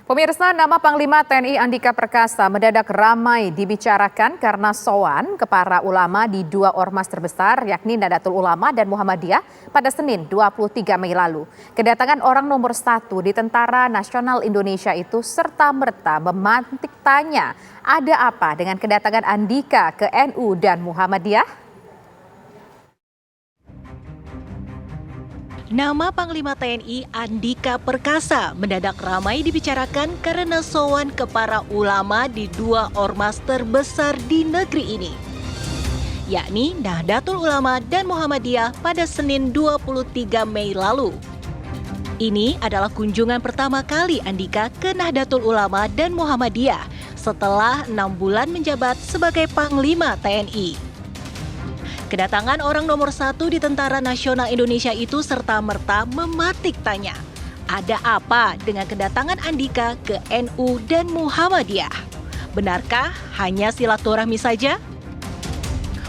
Pemirsa, nama Panglima TNI Andika Perkasa mendadak ramai dibicarakan karena sowan ke para ulama di dua ormas terbesar yakni Nahdlatul Ulama dan Muhammadiyah pada Senin 23 Mei lalu. Kedatangan orang nomor 1 di Tentara Nasional Indonesia itu serta-merta memantik tanya, ada apa dengan kedatangan Andika ke NU dan Muhammadiyah? Nama Panglima TNI Andika Perkasa mendadak ramai dibicarakan karena sowan ke para ulama di dua ormas terbesar di negeri ini, yakni Nahdlatul Ulama dan Muhammadiyah pada Senin 23 Mei lalu. Ini adalah kunjungan pertama kali Andika ke Nahdlatul Ulama dan Muhammadiyah setelah 6 bulan menjabat sebagai Panglima TNI. Kedatangan orang nomor 1 di Tentara Nasional Indonesia itu serta-merta mematik tanya, ada apa dengan kedatangan Andika ke NU dan Muhammadiyah? Benarkah hanya silaturahmi saja?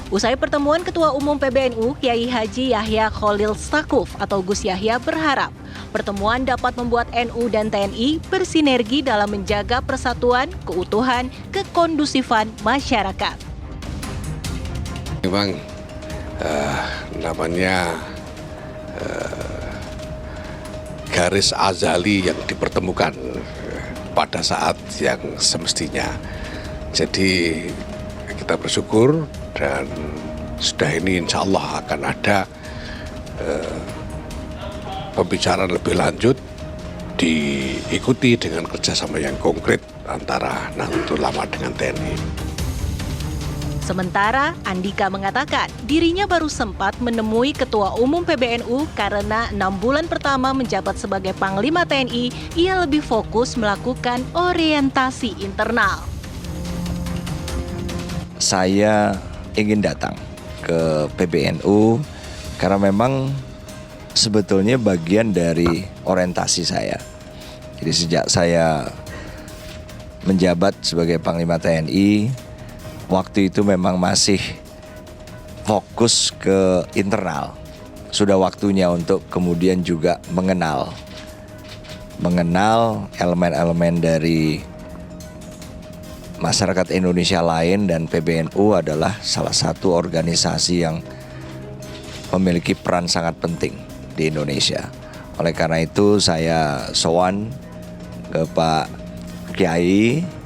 Usai pertemuan Ketua Umum PBNU, Kiai Haji Yahya Khalil Stakuf atau Gus Yahya berharap pertemuan dapat membuat NU dan TNI bersinergi dalam menjaga persatuan, keutuhan, kekondusifan masyarakat. Memang namanya garis azali yang dipertemukan pada saat yang semestinya. Jadi kita bersyukur dan sudah ini insya Allah akan ada pembicaraan lebih lanjut diikuti dengan kerjasama yang konkret antara Nahdlatul Ulama dengan TNI. Sementara Andika mengatakan dirinya baru sempat menemui Ketua Umum PBNU karena 6 bulan pertama menjabat sebagai Panglima TNI, ia lebih fokus melakukan orientasi internal. Saya ingin datang ke PBNU karena memang sebetulnya bagian dari orientasi saya. Jadi sejak saya menjabat sebagai Panglima TNI, waktu itu memang masih fokus ke internal. Sudah waktunya untuk kemudian juga mengenal elemen-elemen dari masyarakat Indonesia lain, dan PBNU adalah salah satu organisasi yang memiliki peran sangat penting di Indonesia. Oleh karena itu saya sowan ke Pak Kiai.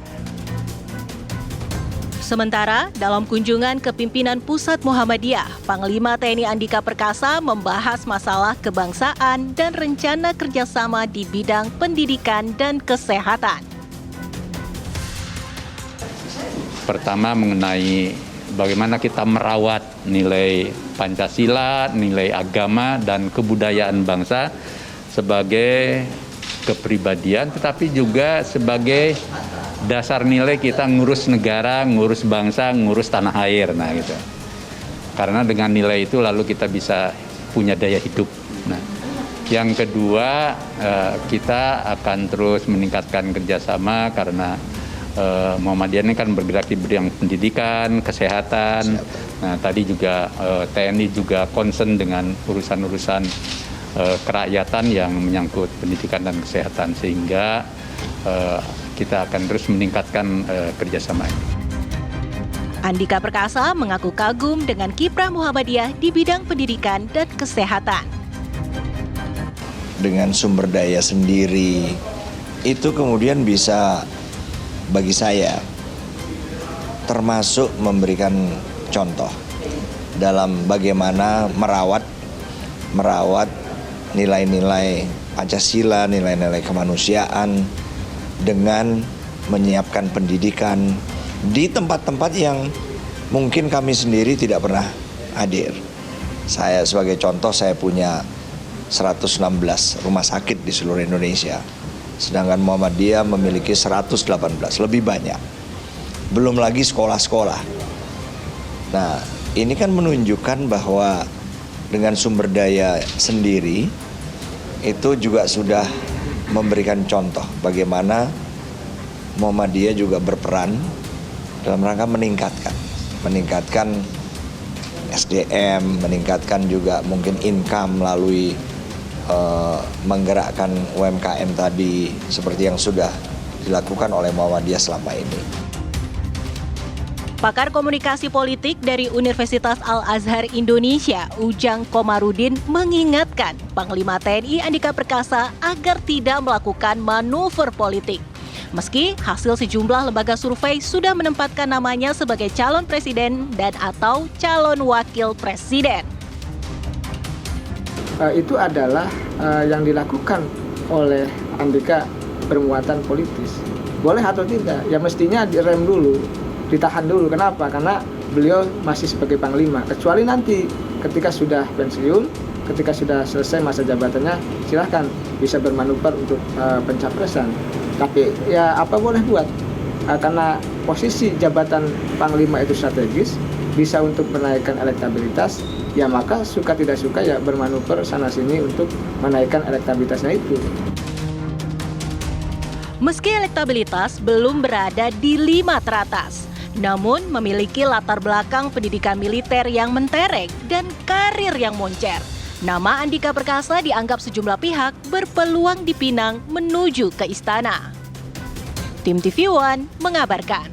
Sementara dalam kunjungan ke pimpinan Pusat Muhammadiyah, Panglima TNI Andika Perkasa membahas masalah kebangsaan dan rencana kerjasama di bidang pendidikan dan kesehatan. Pertama mengenai bagaimana kita merawat nilai Pancasila, nilai agama dan kebudayaan bangsa sebagai kepribadian, tetapi juga sebagai dasar nilai kita ngurus negara, ngurus bangsa, ngurus tanah air, nah gitu. Karena dengan nilai itu lalu kita bisa punya daya hidup. Nah, yang kedua kita akan terus meningkatkan kerjasama karena Muhammadiyah ini kan bergerak di bidang pendidikan, kesehatan. Nah, tadi juga TNI juga concern dengan urusan-urusan kerakyatan yang menyangkut pendidikan dan kesehatan, sehingga kita akan terus meningkatkan kerjasama ini. Andika Perkasa mengaku kagum dengan kiprah Muhammadiyah di bidang pendidikan dan kesehatan. Dengan sumber daya sendiri, itu kemudian bisa bagi saya termasuk memberikan contoh dalam bagaimana merawat nilai-nilai Pancasila, nilai-nilai kemanusiaan, dengan menyiapkan pendidikan di tempat-tempat yang mungkin kami sendiri tidak pernah hadir. Saya sebagai contoh, saya punya 116 rumah sakit di seluruh Indonesia, sedangkan Muhammadiyah memiliki 118, lebih banyak. Belum lagi sekolah-sekolah. Nah, ini kan menunjukkan bahwa dengan sumber daya sendiri itu juga sudah memberikan contoh bagaimana Muhammadiyah juga berperan dalam rangka meningkatkan SDM, meningkatkan juga mungkin income melalui menggerakkan UMKM tadi seperti yang sudah dilakukan oleh Muhammadiyah selama ini. Pakar komunikasi politik dari Universitas Al-Azhar Indonesia, Ujang Komarudin, mengingatkan Panglima TNI Andika Perkasa agar tidak melakukan manuver politik. Meski hasil sejumlah lembaga survei sudah menempatkan namanya sebagai calon presiden dan atau calon wakil presiden. Itu adalah yang dilakukan oleh Andika bermuatan politis. Boleh atau tidak? Ya mestinya direm dulu. Ditahan dulu. Kenapa? Karena beliau masih sebagai panglima. Kecuali nanti ketika sudah pensiun, ketika sudah selesai masa jabatannya, silahkan bisa bermanuver untuk pencapresan. Tapi ya apa boleh buat? Karena posisi jabatan panglima itu strategis, bisa untuk menaikkan elektabilitas, ya maka suka tidak suka ya bermanuver sana sini untuk menaikkan elektabilitasnya itu. Meski elektabilitas belum berada di 5 teratas, namun memiliki latar belakang pendidikan militer yang mentereng dan karir yang moncer. Nama Andika Perkasa dianggap sejumlah pihak berpeluang dipinang menuju ke istana. Tim TV One mengabarkan.